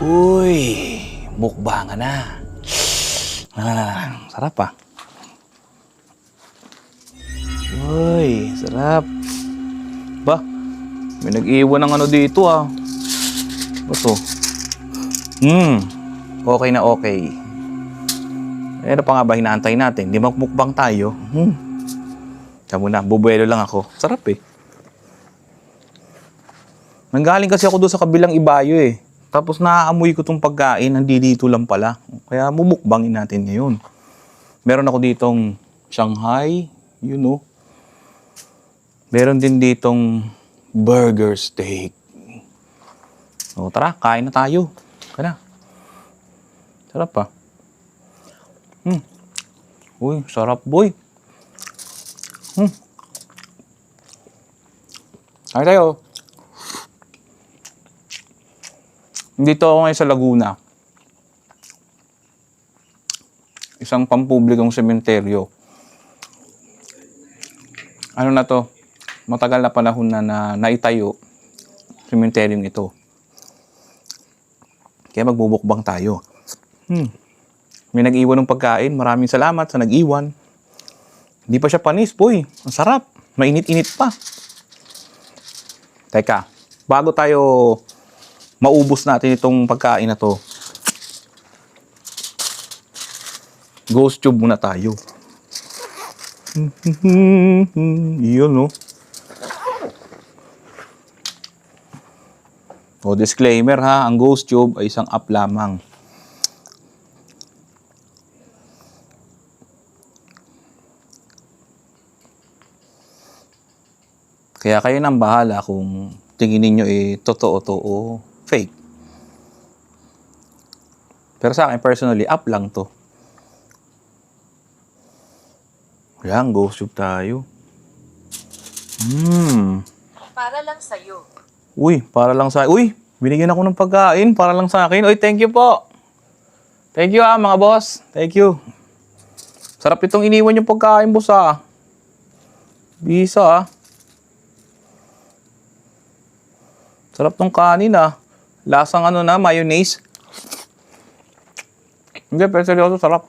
Uy, mukbangan na. Sarap ah. Uy, sarap. Ba, may nag-iwan ng ano dito ah. Ba to? Okay na okay. Ano pa nga ba hinaantay natin? Di magmukbang tayo? Tama na, bubuelo lang ako. Sarap eh. Nanggaling kasi ako doon sa kabilang ibayo eh. Tapos naaamoy ko tong pagkain, nandito lang pala. Kaya mumukbangin natin ngayon. Meron ako ditong Shanghai, you know. Meron din ditong burger steak. O tara, kain na tayo. Kaya na. Sarap pa. Uy, sarap boy. Kain tayo. Dito ako ngayon sa Laguna. Isang pampublikong sementeryo. Ano na to? Matagal na panahon na naitayo sementeryong ito. Kaya magbubukbang tayo. May nag-iwan ng pagkain. Maraming salamat sa nag-iwan. Hindi pa siya panis, boy. Ang sarap. Mainit-init pa. Teka, bago tayo maubos natin itong pagkain na to, ghost tube muna tayo. Yun, no? O, disclaimer ha, ang ghost tube ay isang app lamang. Kaya kayo nang bahala kung tingin ninyo totoo to o fake. Pero sa akin, personally, app lang to. Yan, ghost tube tayo. Para lang sa'yo. Uy, para lang sa... Uy, binigyan ako ng pagkain para lang sa akin. Uy, thank you po. Thank you mga boss. Thank you. Sarap itong iniwan yung pagkain, boss Bisa Sarap tong kanin Lasang mayonnaise. Hindi, pero seryoso, sarap.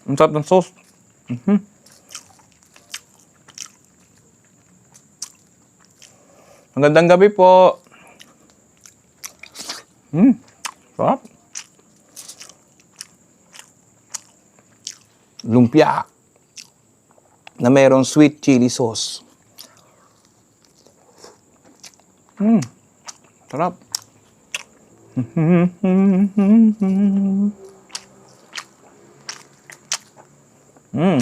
Ang sarap ng sauce. Magandang gabi po. Sarap. Lumpia na mayroong sweet chili sauce. Sarap. Ang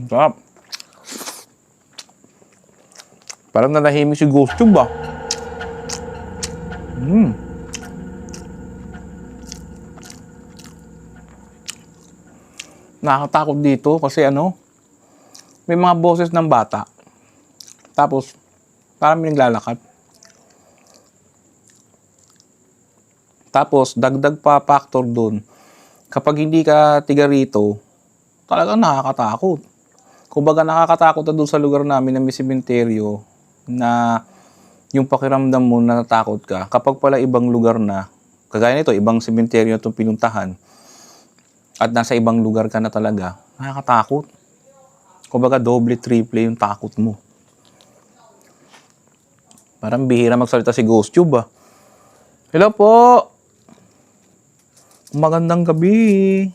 sarap. Parang nanahimik si ghost tube Nakakatakot dito kasi may mga boses ng bata. Tapos, parang may naglalakad. Tapos, dagdag pa factor dun. Kapag hindi ka tiga rito, talagang nakakatakot. Kumbaga nakakatakot na dun sa lugar namin na may sementeryo na yung pakiramdam mo na natakot ka. Kapag pala ibang lugar na, kagaya nito, ibang sementeryo na itong pinuntahan, at nasa ibang lugar ka na talaga, nakakatakot. Kumbaga doble, triple yung takot mo. Parang bihira magsalita si ghost tube Hello po! Magandang gabi!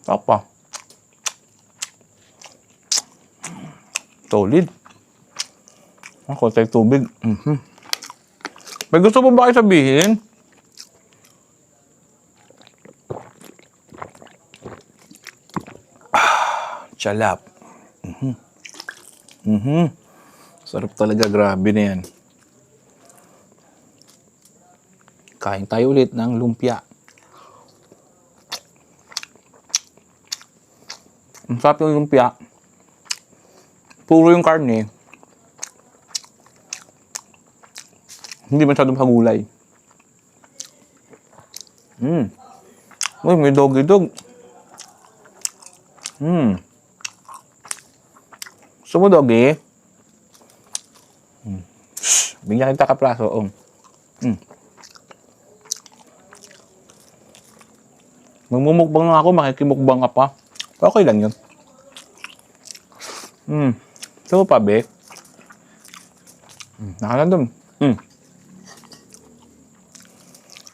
Apa? Solid. Konti tubig. May gusto mo ba kayo sabihin? Chalap. Sarap talaga, grabe na yan. Kain tayo ulit ng lumpia. Ang sarap yung lumpia. Puro yung karne. Hindi masyadong pagulay. Uy, may doggy dog. Gusto mo, doggy? Shh, bigyan kita kapraso. Oh. Magmumukbang na ako, makikimukbang ka pa. Okay lang yun. Gusto mo pa, be? Nakalandom.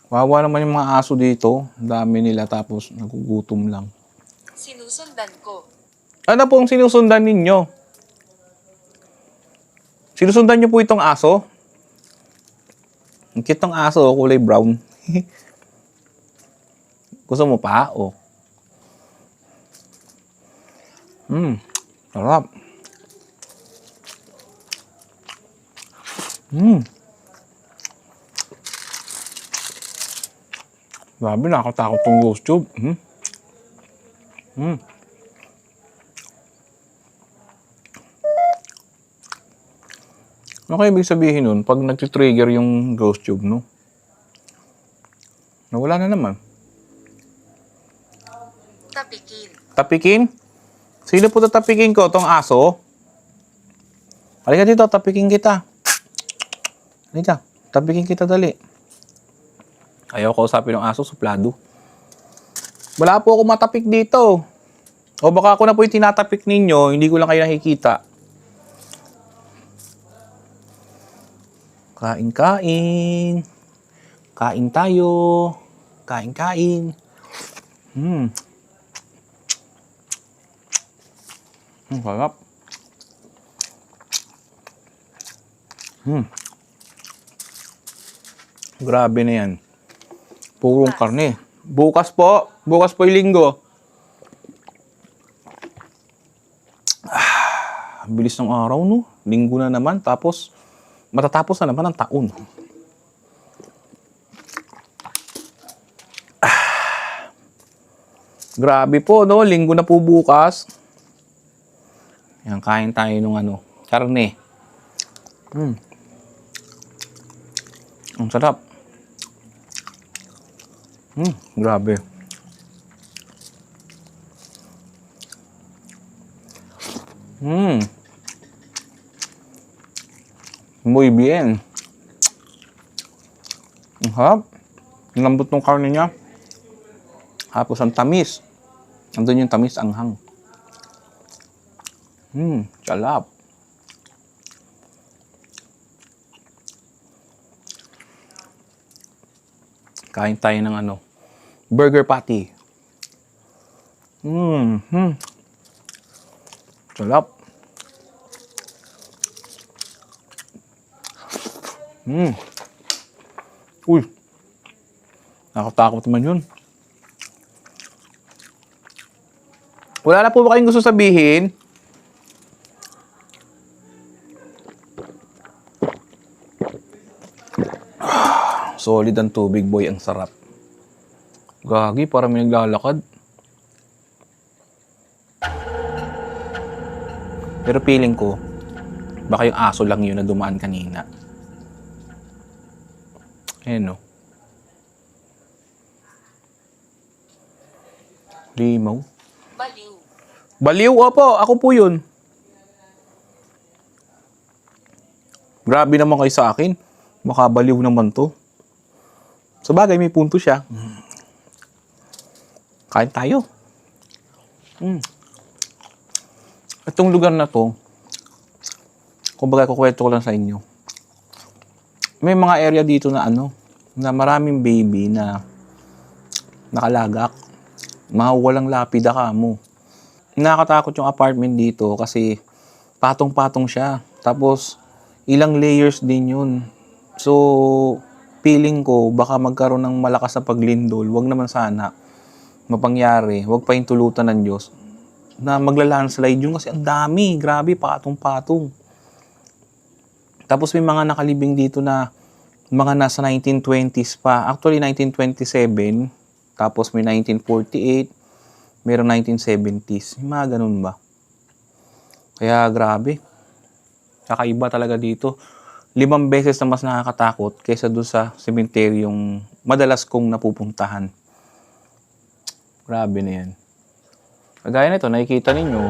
Wawa naman yung mga aso dito. Ang dami nila tapos nagugutom lang. Sinusundan ko. Ano pong sinusundan ninyo? Sinusundan niyo po itong aso? Ang cute ng aso, kulay brown. Gusto mo pa? Oh. Sarap. Grabe, nakatakot tong ghost tube. Ano kaya ibig sabihin nun pag nag-trigger yung ghost tube, no? Nawala na naman. Tapikin. Tapikin? Sino po tatapikin ko? Tong aso? Halika dito, tapikin kita. Halika, tapikin kita dali. Ayaw ko usapin ng aso, suplado. Wala po ako matapik dito. O baka ako na po yung tinatapik ninyo, hindi ko lang kayo nakikita. Kain-kain. Kain tayo. Kain-kain. Sarap. Grabe na yan. Purong karne. Bukas po yung linggo. Ang bilis ng araw, no? Linggo na naman, tapos matatapos na naman ang taon. Grabe po, no? Linggo na po bukas. Yan, kain tayo nung karne. Ang sarap. Grabe. Muy bien. Ang harap. Ang lambot ng karne niya. Tapos ang tamis. Andun yung tamis, anghang. Sarap. Kain tayo ng burger patty. Sarap. Uy. Nakatakot naman yun. Wala na po ba kayong gusto sabihin? Solid ang tubig, boy. Ang sarap. Gagi, parang may naglalakad. Pero feeling ko, baka yung aso lang yun na dumaan kanina. Ayan, no? Limaw. Baliw. Baliw, opo. Ako po yun. Grabe naman kayo sa akin. Baka baliw naman to. Sa bagay, may punto siya. Kain tayo. Itong lugar na to, kumbaga kukwento ko lang sa inyo. May mga area dito na na maraming baby na nakalagak. Mga walang lapida ka mo. Nakakatakot yung apartment dito kasi patong-patong siya. Tapos, ilang layers din yun. So, feeling ko, baka magkaroon ng malakas na paglindol. Wag naman sana mapangyari. Wag pa yung tulutan ng Diyos na magla-landslide yun kasi ang dami. Grabe, patong-patong. Tapos may mga nakalibing dito na mga nasa 1920s pa. Actually, 1927. Tapos may 1948. Mayroong 1970s. Yung mga ganun ba? Kaya grabe. Kakaiba talaga dito. 5 beses na mas nakakatakot kaysa doon sa sementeryong madalas kong napupuntahan. Grabe na yan. Kagaya nito, nakikita ninyo,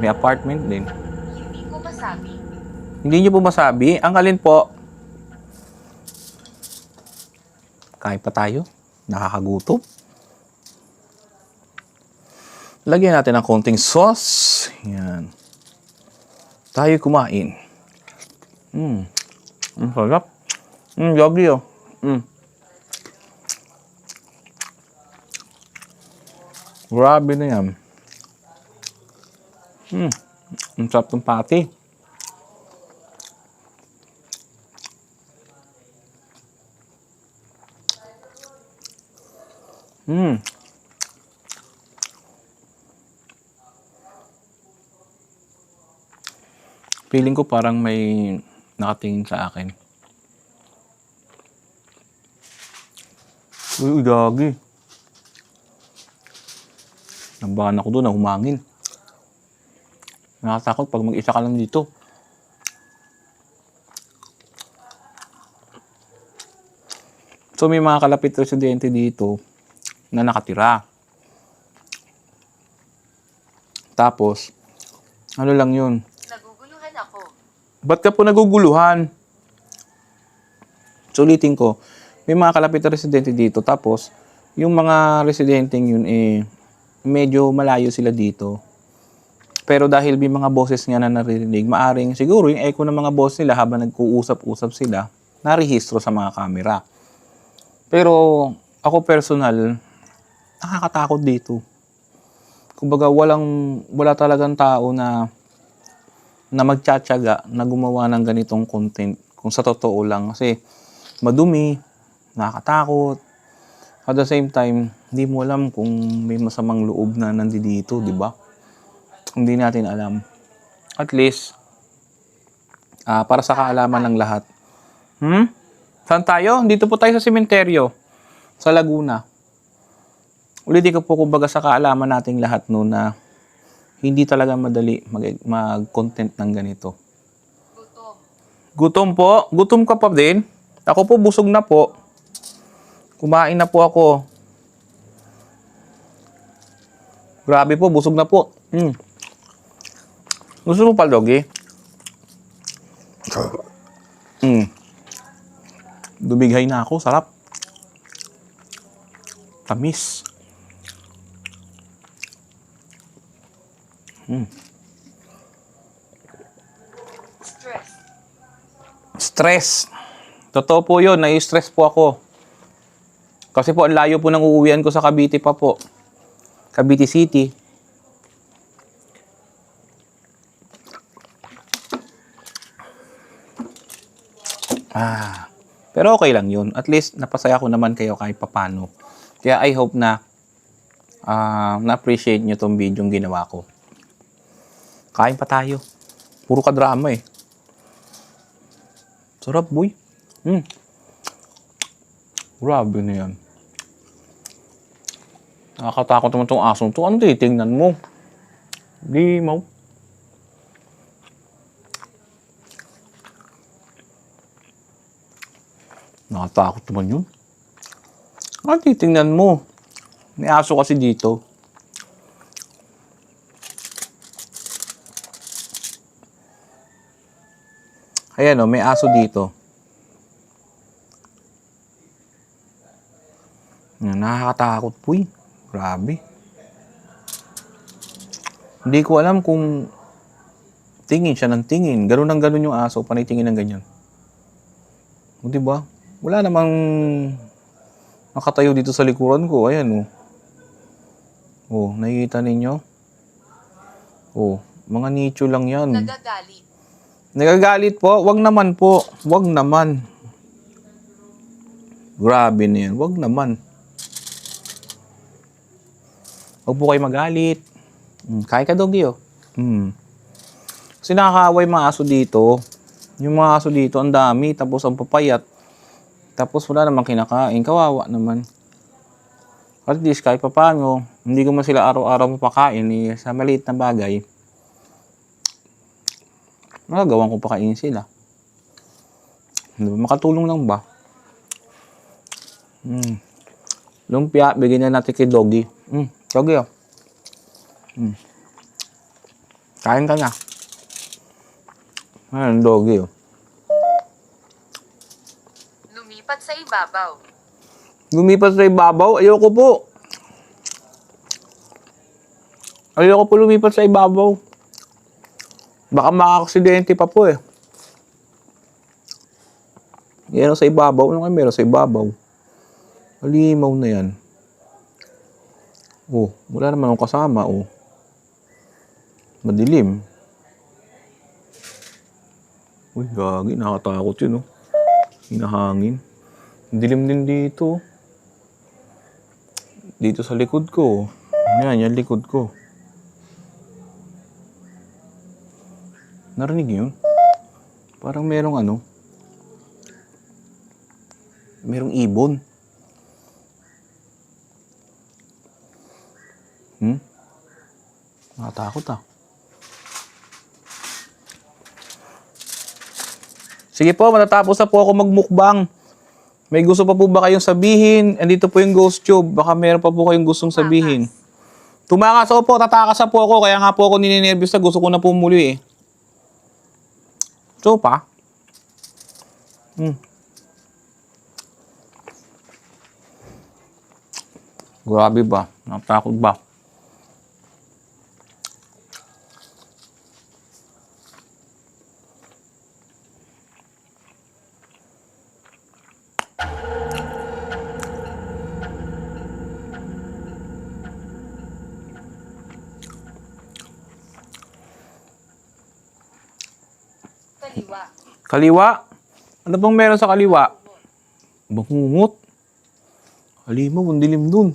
may apartment din. Hindi niyo po masabi. Ang alin po? Kain pa tayo. Nakakagutom. Lagyan natin ng konting sauce. Yan. Tayo kumain. Ang sarap. Yogi oh. Grabe na yan. Ang sarap ng pati. Feeling ko parang may nakatingin sa akin. Uy, gagi. Nabahan ako doon na humangin. Nakatakot pag mag-isa ka lang dito. So may mga kalapit residente dito na nakatira. Tapos, ano lang yun? Naguguluhan ako. Ba't ka po naguguluhan? Sulitin ko, may mga kalapit na residente dito. Tapos, yung mga residenteng yun, medyo malayo sila dito. Pero dahil may mga boses nga na naririnig, maaring siguro yung echo ng mga boses nila habang nagkuusap-usap sila, narehistro sa mga kamera. Pero, ako personal, nakakatakot dito. Kumbaga, wala talagang tao na magtsatsaga na gumawa ng ganitong content kung sa totoo lang. Kasi madumi, nakakatakot. At the same time, hindi mo alam kung may masamang loob na nandito, di ba? Hindi natin alam. At least, para sa kaalaman ng lahat. Saan tayo? Dito po tayo sa sementeryo, sa Laguna. Ulitin ko po kumbaga sa kaalaman nating lahat no na hindi talaga madali mag-content ng ganito. Gutom. Gutom po? Gutom ka pa din? Ako po busog na po. Kumain na po ako. Grabe po, busog na po. Gusto mo pa, Doggy? Dumighay na ako, sarap. Tamis. Stress. Totoo po yun, nai-stress po ako. Kasi po, ang layo po ng uuwian ko sa Cavite pa po. Cavite City. Pero okay lang yun. At least, napasaya ko naman kayo kahit papano. Kaya I hope na na-appreciate nyo tong video yung ginawa ko. Kain pa tayo. Puro ka drama eh. Sarap, boy. Grabe na yan. Nakakatakot naman tong asong to. Ano titingnan mo? Di mo. Nakatakot naman yun. Ano titingnan mo? May aso kasi dito. Ayan o, may aso dito. Nakakatakot po eh. Grabe. Hindi ko alam kung tingin siya ng tingin. Ganun ang ganun yung aso. Panay tingin ng ganyan. O diba? Wala namang nakatayo dito sa likuran ko. Ayan o. O, nakikita ninyo? O, mga nicho lang yan. Nagagalit. Nagagalit po? Wag naman po. Wag naman. Grabe na yan. Wag naman. Huwag po kayo magalit. Kaya ka, Doggy, oh. Kasi nakakaaway mga aso dito. Yung mga aso dito, ang dami. Tapos ang papayat. Tapos wala namang kinakain. Kawawa naman. At least, kahit pa paano, hindi ko man sila araw-araw mapakain sa maliit na bagay. Magagawan ko pa kainin sila. Makatulong lang ba? Lumpia, bigyan na natin kay Doggy. Doggy, oh. Kain ka na. Ayan, doggy. Oh. Lumipat sa ibabaw. Lumipat sa ibabaw? Ayoko po. Ayoko po lumipat sa ibabaw. Baka makakaksidente pa po eh. Yan sa ibabaw. Ano kayo meron sa ibabaw? Halimaw na yan. Oh, wala naman akong kasama. Oh. Madilim. Uy, gagi. Nakatakot yun, oh. Hinahangin. Dilim din dito. Dito sa likod ko. Yan, yan likod ko. Narinig yun? Parang merong ano. Merong ibon. Nakatakot ah. Sige po, matatapos na po ako magmukbang. May gusto pa po ba kayong sabihin? Andito po yung Ghost Tube. Baka meron pa po kayong gustong sabihin. Tumakas ako po, tatakas na po ako. Kaya nga po ako nininervyos na. Gusto ko na po muli eh. So pa? Grabe ba? Nakatakot ba? Kaliwa. Kaliwa? Ano bang meron sa kaliwa? Bangungot. Halimaw, ang dilim dun.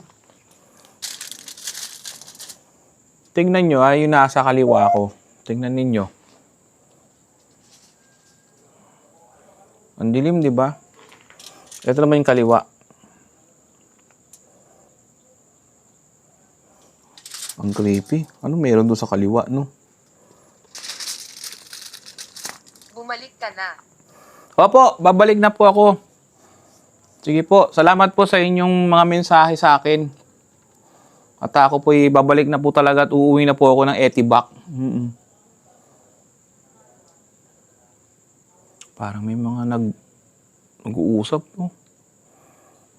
Tingnan nyo, yung nasa kaliwa ko. Tingnan ninyo. Ang dilim, di ba? Ito naman yung kaliwa. Ang creepy. Ano meron doon sa kaliwa, no? Bumalik ka na. Opo, babalik na po ako. Sige po, salamat po sa inyong mga mensahe sa akin. At ako po babalik na po talaga at uuwi na po ako ng Etibac. Parang may mga nag-uusap. No?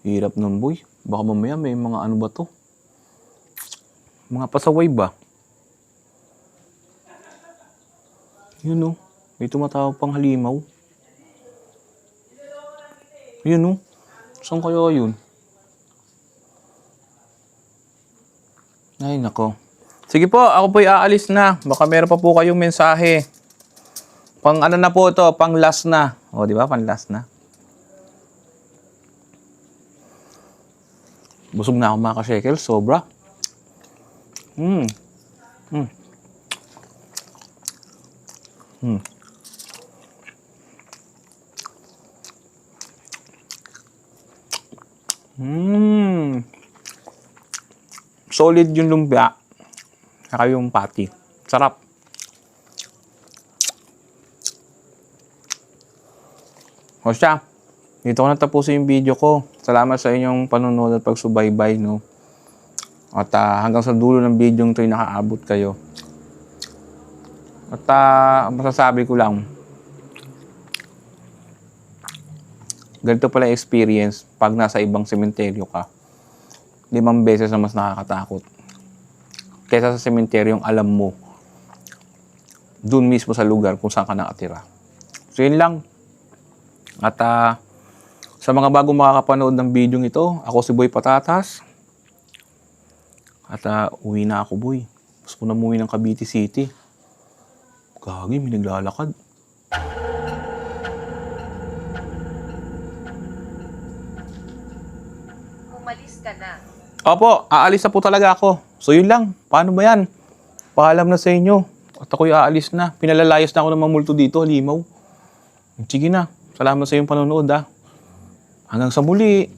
Hirap nun, boy. Baka mamaya may mga ano ba to? Mga pasaway ba? Yun no. May tumatawag pang halimaw. Yun no. Saan kaya yun? Ay, nako. Sige po, ako po'y aalis na. Baka meron pa po kayong mensahe. Pang ano na po ito, pang last na. O, di ba? Pang last na. Busog na ako mga ka-shekel. Sobra. Solid yung lumpia. Saka yung patty. Sarap. O siya, dito ko natapusin yung video ko. Salamat sa inyong panonood at pagsubaybay, no? At hanggang sa dulo ng video ito yung nakaabot kayo. At masasabi ko lang, ganito pala experience pag nasa ibang sementeryo ka. 5 beses na mas nakakatakot. Kesa sa sementeryong alam mo, dun mismo sa lugar kung saan ka nakatira. So yun lang. At sa mga bagong makakapanood ng video ito, ako si Boy Patatas. At uwi na ako, boy. Gusto ko na umuwi ng Cavite City. Gagi, may naglalakad. Umalis ka na. Opo, aalis na po talaga ako. So yun lang. Paano ba yan? Paalam na sa inyo. At ako'y aalis na. Pinalalayas na ako ng mga multo dito, halimaw. Sige na. Salamat sa iyong panonood, ha. Hanggang sa muli.